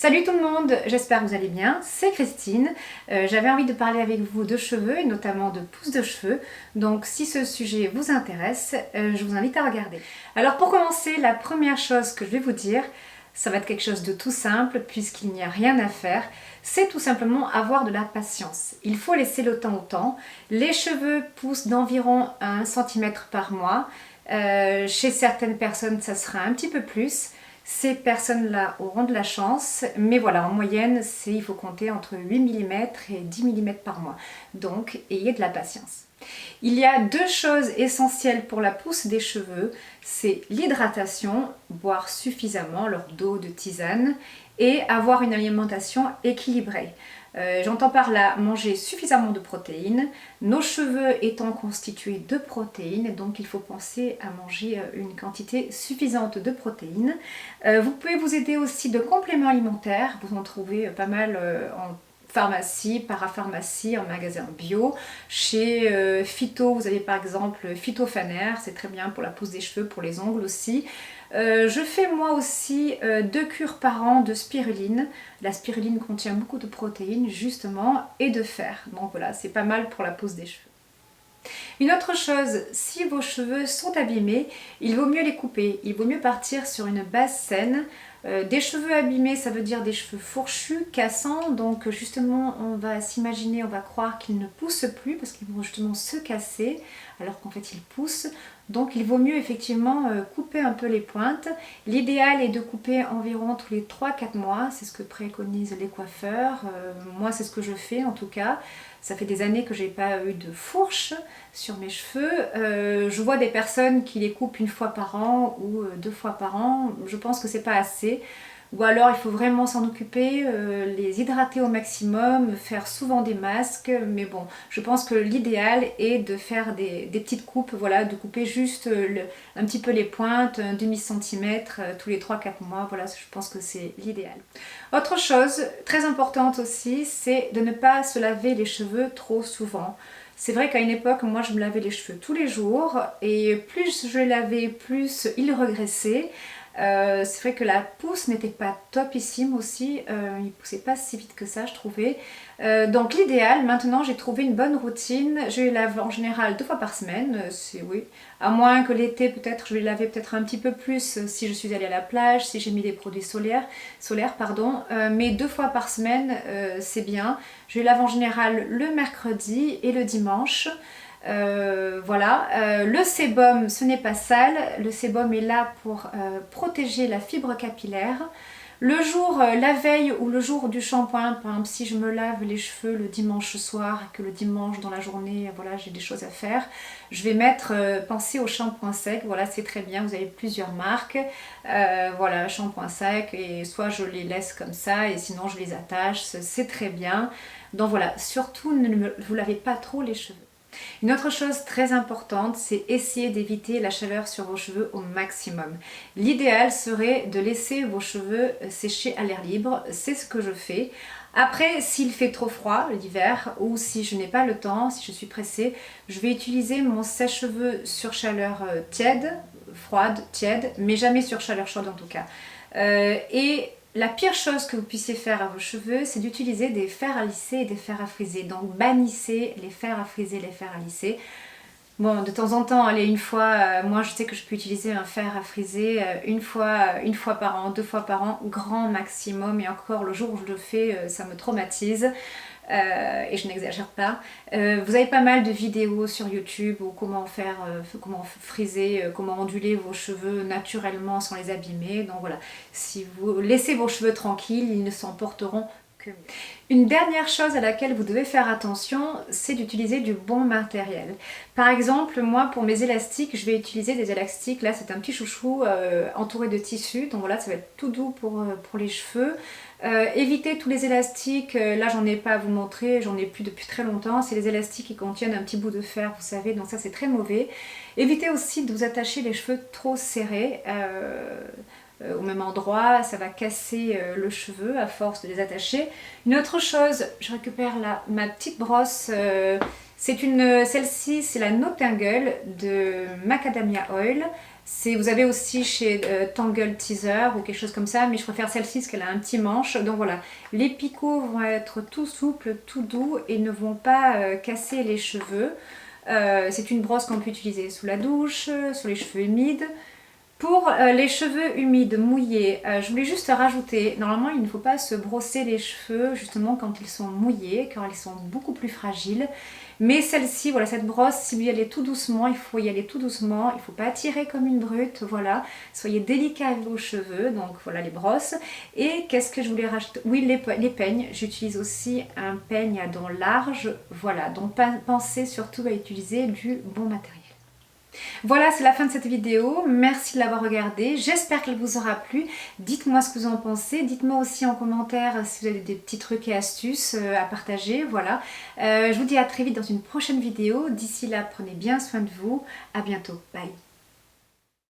Salut tout le monde, j'espère que vous allez bien, c'est Christine. J'avais envie de parler avec vous de cheveux et notamment de pousse de cheveux. Donc si ce sujet vous intéresse, je vous invite à regarder. Alors pour commencer, la première chose que je vais vous dire, ça va être quelque chose de tout simple puisqu'il n'y a rien à faire. C'est tout simplement avoir de la patience. Il faut laisser le temps au temps. Les cheveux poussent d'environ 1 cm par mois. Chez certaines personnes, ça sera un petit peu plus. Ces personnes-là auront de la chance, mais voilà, en moyenne, il faut compter entre 8 mm et 10 mm par mois. Donc, ayez de la patience. Il y a deux choses essentielles pour la pousse des cheveux, c'est l'hydratation, boire suffisamment leur d'eau, de tisane, et avoir une alimentation équilibrée. J'entends par là manger suffisamment de protéines, nos cheveux étant constitués de protéines, donc il faut penser à manger une quantité suffisante de protéines. Vous pouvez vous aider aussi de compléments alimentaires, vous en trouvez pas mal en pharmacie, parapharmacie, en magasin bio. Chez Phyto, vous avez par exemple Phytofaner, c'est très bien pour la pousse des cheveux, pour les ongles aussi. Je fais moi aussi 2 cures par an de spiruline. La spiruline contient beaucoup de protéines justement et de fer. Donc voilà, c'est pas mal pour la pousse des cheveux. Une autre chose, si vos cheveux sont abîmés, il vaut mieux les couper. Il vaut mieux partir sur une base saine. Des cheveux abîmés, ça veut dire des cheveux fourchus, cassants, donc justement on va s'imaginer, on va croire qu'ils ne poussent plus parce qu'ils vont justement se casser alors qu'en fait ils poussent. Donc il vaut mieux effectivement couper un peu les pointes. L'idéal est de couper environ tous les 3-4 mois, c'est ce que préconisent les coiffeurs. Moi c'est ce que je fais en tout cas. Ça fait des années que j'ai pas eu de fourche sur mes cheveux. Je vois des personnes qui les coupent 1 fois par an ou 2 fois par an. Je pense que c'est pas assez. Ou alors il faut vraiment s'en occuper, les hydrater au maximum, faire souvent des masques. Mais bon, je pense que l'idéal est de faire des petites coupes, voilà, de couper juste un petit peu les pointes, un demi-centimètre tous les 3-4 mois. Voilà, je pense que c'est l'idéal. Autre chose très importante aussi, c'est de ne pas se laver les cheveux trop souvent. C'est vrai qu'à une époque, moi je me lavais les cheveux tous les jours et plus je les lavais, plus ils regressaient. C'est vrai que la pousse n'était pas topissime aussi, il ne poussait pas si vite que ça je trouvais. Donc l'idéal, maintenant j'ai trouvé une bonne routine, je les lave en général 2 fois par semaine, oui. À moins que l'été peut-être je les lavais peut-être un petit peu plus si je suis allée à la plage, si j'ai mis des produits solaires, mais 2 fois par semaine c'est bien. Je les lave en général le mercredi et le dimanche. Voilà, le sébum ce n'est pas sale, le sébum est là pour protéger la fibre capillaire. Le jour, la veille ou le jour du shampoing, par exemple si je me lave les cheveux le dimanche soir et que le dimanche dans la journée, voilà, j'ai des choses à faire, je vais penser au shampoing sec, voilà c'est très bien, vous avez plusieurs marques, voilà shampoing sec et soit je les laisse comme ça et sinon je les attache, c'est très bien. Donc voilà, surtout ne vous lavez pas trop les cheveux. Une autre chose très importante, c'est essayer d'éviter la chaleur sur vos cheveux au maximum. L'idéal serait de laisser vos cheveux sécher à l'air libre, c'est ce que je fais. Après, s'il fait trop froid l'hiver ou si je n'ai pas le temps, si je suis pressée, je vais utiliser mon sèche-cheveux sur chaleur tiède, froide, tiède, mais jamais sur chaleur chaude en tout cas. Et la pire chose que vous puissiez faire à vos cheveux, c'est d'utiliser des fers à lisser et des fers à friser. Donc bannissez les fers à friser, les fers à lisser. Bon, de temps en temps, allez, une fois, moi je sais que je peux utiliser un fer à friser une fois par an, 2 fois par an, grand maximum. Et encore, le jour où je le fais, ça me traumatise. Et je n'exagère pas. Vous avez pas mal de vidéos sur YouTube où comment faire, comment friser, comment onduler vos cheveux naturellement sans les abîmer. Donc voilà, si vous laissez vos cheveux tranquilles, ils ne s'en porteront que mieux. Une dernière chose à laquelle vous devez faire attention, c'est d'utiliser du bon matériel. Par exemple, moi pour mes élastiques, je vais utiliser des élastiques, là c'est un petit chouchou entouré de tissu, donc voilà ça va être tout doux pour les cheveux. Évitez tous les élastiques, là j'en ai pas à vous montrer, j'en ai plus depuis très longtemps, c'est les élastiques qui contiennent un petit bout de fer, vous savez, donc ça c'est très mauvais. Évitez aussi de vous attacher les cheveux trop serrés au même endroit, ça va casser le cheveu à force de les attacher. Une autre chose, je récupère là ma petite brosse, celle-ci c'est la Nottingle de Macadamia Oil. Vous avez aussi chez Tangle Teaser ou quelque chose comme ça, mais je préfère celle-ci parce qu'elle a un petit manche. Donc voilà, les picots vont être tout souples, tout doux et ne vont pas casser les cheveux. C'est une brosse qu'on peut utiliser sous la douche, sur les cheveux humides. Pour les cheveux humides, mouillés, je voulais juste rajouter, normalement il ne faut pas se brosser les cheveux justement quand ils sont mouillés, car ils sont beaucoup plus fragiles. Mais celle-ci, voilà, cette brosse, si vous y allez tout doucement, il faut y aller tout doucement, il ne faut pas tirer comme une brute, voilà. Soyez délicat avec vos cheveux, donc voilà les brosses. Et qu'est-ce que je voulais rajouter? Oui, les peignes, j'utilise aussi un peigne à dents larges, voilà. Donc pensez surtout à utiliser du bon matériel. Voilà, c'est la fin de cette vidéo. Merci de l'avoir regardée. J'espère qu'elle vous aura plu. Dites-moi ce que vous en pensez. Dites-moi aussi en commentaire si vous avez des petits trucs et astuces à partager. Voilà. Je vous dis à très vite dans une prochaine vidéo. D'ici là, prenez bien soin de vous. À bientôt. Bye.